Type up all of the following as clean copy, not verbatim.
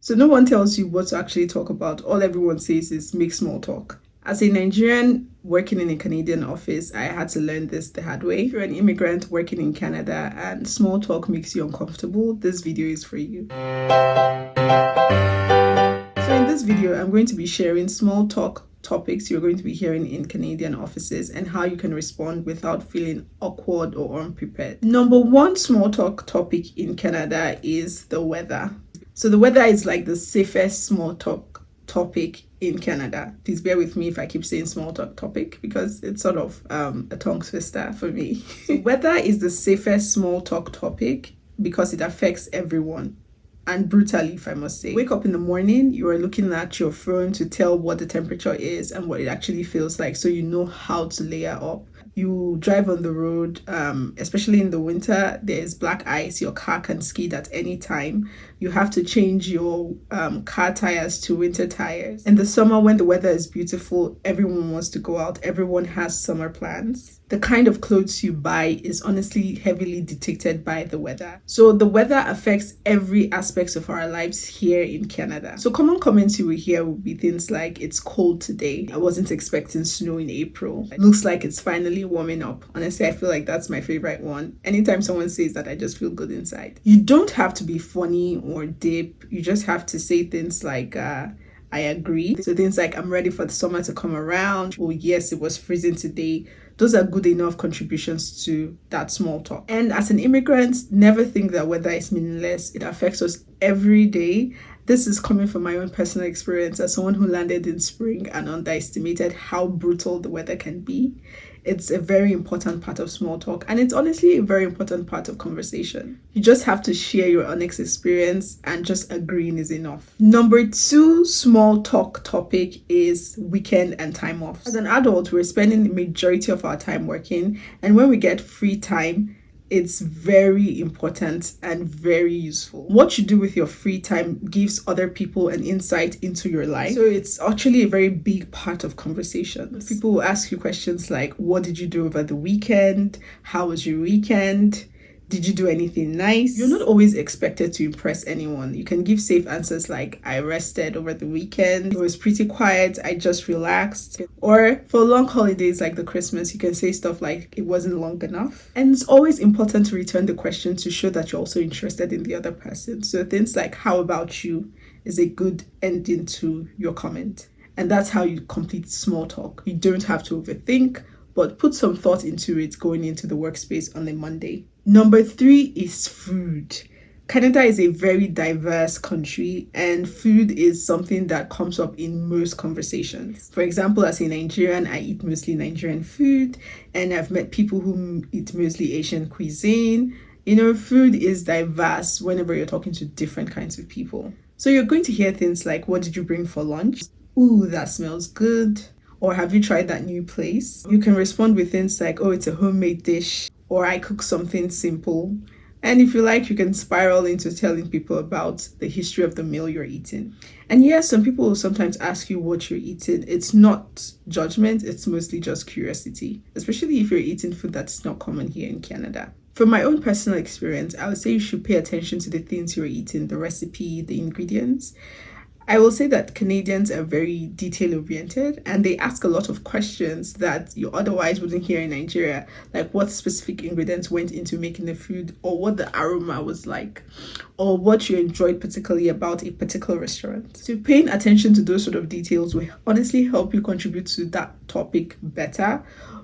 So no one tells you what to actually talk about. All everyone says is make small talk. As a Nigerian working in a Canadian office, I had to learn this the hard way. If you're an immigrant working in Canada and small talk makes you uncomfortable, this video is for you. So in this video, I'm going to be sharing small talk topics you're going to be hearing in Canadian offices and how you can respond without feeling awkward or unprepared. Number one small talk topic in Canada is the weather. So the weather is like the safest small talk topic in Canada. Please bear with me if I keep saying small talk topic because it's sort of a tongue twister for me. So weather is the safest small talk topic because it affects everyone. And brutally, if I must say. Wake up in the morning, you are looking at your phone to tell what the temperature is and what it actually feels like so you know how to layer up. You drive on the road, especially in the winter, there's black ice, your car can skid at any time. You have to change your car tires to winter tires. In the summer, when the weather is beautiful, everyone wants to go out, everyone has summer plans. The kind of clothes you buy is honestly heavily dictated by the weather. So the weather affects every aspect of our lives here in Canada. So common comments you will hear will be things like, it's cold today. I wasn't expecting snow in April. It looks like it's finally warming up. Honestly, I feel like that's my favorite one. Anytime someone says that, I just feel good inside. You don't have to be funny or deep. You just have to say things like, I agree. So things like, I'm ready for the summer to come around. Oh yes, it was freezing today. Those are good enough contributions to that small talk. And as an immigrant, never think that weather is meaningless. It affects us every day. This is coming from my own personal experience as someone who landed in spring and underestimated how brutal the weather can be. It's a very important part of small talk, and it's honestly a very important part of conversation. You just have to share your honest experience, and just agreeing is enough. Number two small talk topic is weekend and time off. As an adult, we're spending the majority of our time working, and when we get free time, it's very important and very useful. What you do with your free time gives other people an insight into your life. So it's actually a very big part of conversations. People will ask you questions like, what did you do over the weekend? How was your weekend? Did you do anything nice? You're not always expected to impress anyone. You can give safe answers like, I rested over the weekend. It was pretty quiet. I just relaxed. Or for long holidays like the Christmas, you can say stuff like, it wasn't long enough. And it's always important to return the question to show that you're also interested in the other person. So things like, how about you, is a good ending to your comment. And that's how you complete small talk. You don't have to overthink, but put some thought into it going into the workspace on a Monday. Number three is food. Canada is a very diverse country, and food is something that comes up in most conversations. For example, as a Nigerian, I eat mostly Nigerian food, and I've met people who eat mostly Asian cuisine. You know, food is diverse whenever you're talking to different kinds of people. So you're going to hear things like, what did you bring for lunch? Ooh, that smells good. Or have you tried that new place? You can respond with things like, oh, it's a homemade dish, or I cook something simple. And if you like, you can spiral into telling people about the history of the meal you're eating. And yes, some people will sometimes ask you what you're eating. It's not judgment, it's mostly just curiosity, especially if you're eating food that's not common here in Canada. From my own personal experience, I would say you should pay attention to the things you're eating, the recipe, the ingredients. I will say that Canadians are very detail-oriented and they ask a lot of questions that you otherwise wouldn't hear in Nigeria, like what specific ingredients went into making the food, or what the aroma was like, or what you enjoyed particularly about a particular restaurant. So paying attention to those sort of details will honestly help you contribute to that topic better.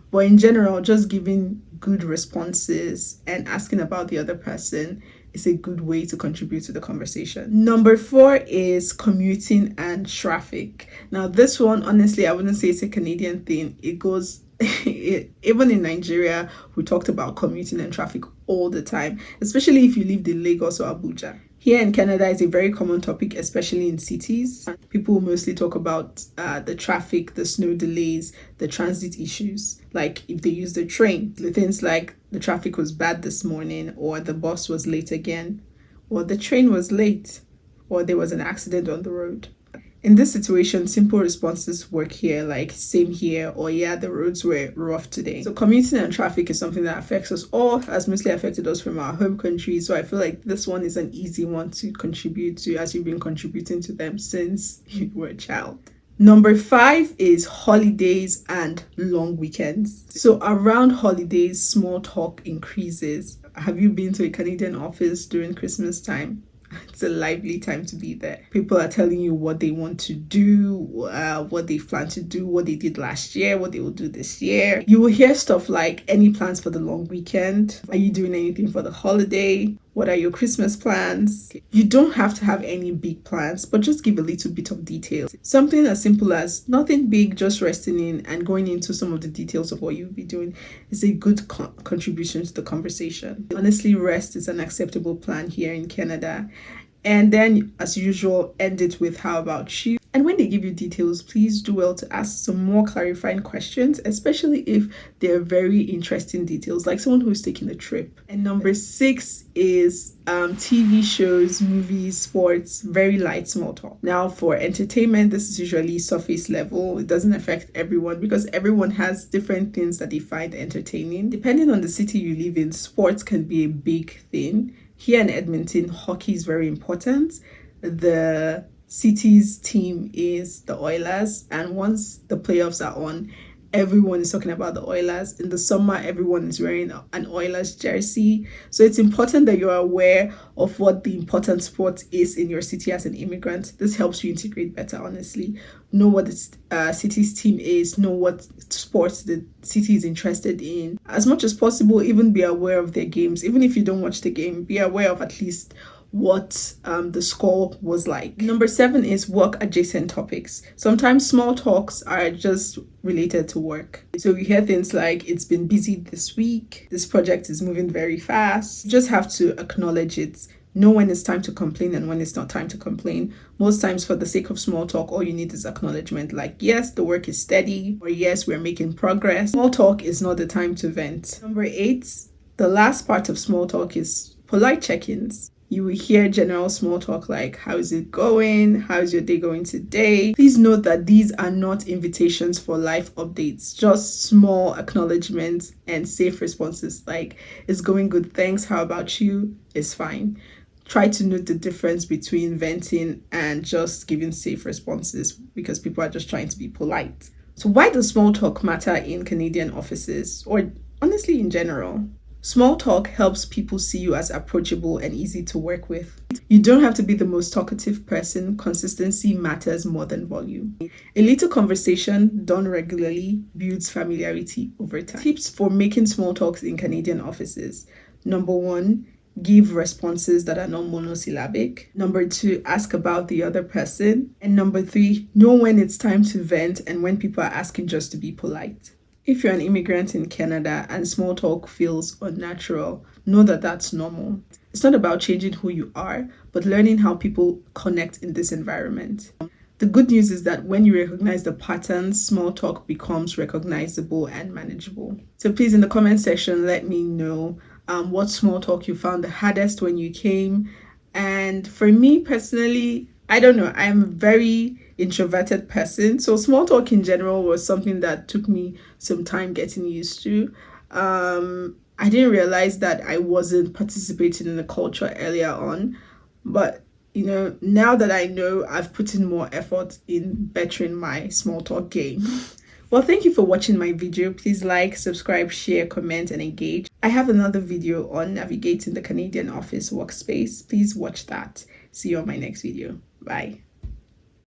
But in general, just giving good responses and asking about the other person is a good way to contribute to the conversation. Number four is commuting and traffic. Now, this one, honestly, I wouldn't say it's a Canadian thing. It goes, even in Nigeria, we talked about commuting and traffic all the time, especially if you live in Lagos or Abuja. Here in Canada, it's a very common topic, especially in cities. People mostly talk about the traffic, the snow delays, the transit issues. Like if they use the train, the things like the traffic was bad this morning, or the bus was late again, or the train was late, or there was an accident on the road. In this situation, simple responses work here, like same here, or yeah, the roads were rough today. So commuting and traffic is something that affects us all, has mostly affected us from our home country. So I feel like this one is an easy one to contribute to, as you've been contributing to them since you were a child. Number 5 is holidays and long weekends. So around holidays, small talk increases. Have you been to a Canadian office during Christmas time? It's a lively time to be there. People are telling you what they want to do, what they plan to do, what they did last year, what they will do this year. You will hear stuff like, any plans for the long weekend? Are you doing anything for the holiday? What are your Christmas plans? You don't have to have any big plans, but just give a little bit of details. Something as simple as nothing big, just resting in and going into some of the details of what you'll be doing is a good contribution to the conversation. Honestly, rest is an acceptable plan here in Canada. And then, as usual, end it with how about you? And when they give you details, please do well to ask some more clarifying questions, especially if they're very interesting details, like someone who's taking a trip. And number 6 is TV shows, movies, sports, very light small talk. Now, for entertainment, this is usually surface level. It doesn't affect everyone because everyone has different things that they find entertaining. Depending on the city you live in, sports can be a big thing. Here in Edmonton, hockey is very important. The city's team is the Oilers, and once the playoffs are on, everyone is talking about the Oilers. In the summer, everyone is wearing an Oilers jersey. So it's important that you're aware of what the important sport is in your city as an immigrant. This helps you integrate better, honestly. Know what the city's team is, know what sports the city is interested in. As much as possible, even be aware of their games. Even if you don't watch the game, be aware of at least what the score was like. Number 7 is work adjacent topics. Sometimes small talks are just related to work. So you hear things like, it's been busy this week, this project is moving very fast. You just have to acknowledge it. Know when it's time to complain and when it's not time to complain. Most times, for the sake of small talk, all you need is acknowledgement, like, yes, the work is steady, or yes, we're making progress. Small talk is not the time to vent. Number 8, the last part of small talk is polite check-ins. You will hear general small talk like, how is it going? How's your day going today? Please note that these are not invitations for life updates, just small acknowledgements and safe responses like, it's going good, thanks, how about you? It's fine. Try to note the difference between venting and just giving safe responses because people are just trying to be polite. So why does small talk matter in Canadian offices, or honestly in general? Small talk helps people see you as approachable and easy to work with. You don't have to be the most talkative person. Consistency matters more than volume. A little conversation done regularly builds familiarity over time. Tips for making small talks in Canadian offices. Number 1, give responses that are not monosyllabic. Number 2, ask about the other person. And number 3, know when it's time to vent and when people are asking just to be polite. If you're an immigrant in Canada and small talk feels unnatural, know that that's normal. It's not about changing who you are, but learning how people connect in this environment. The good news is that when you recognize the patterns, small talk becomes recognizable and manageable. So please, in the comment section, let me know what small talk you found the hardest when you came. And for me personally, I don't know, I'm a very introverted person. So small talk in general was something that took me some time getting used to. I didn't realize that I wasn't participating in the culture earlier on. But, you know, now that I know, I've put in more effort in bettering my small talk game. Well, thank you for watching my video. Please like, subscribe, share, comment, and engage. I have another video on navigating the Canadian office workspace. Please watch that. See you on my next video. Bye.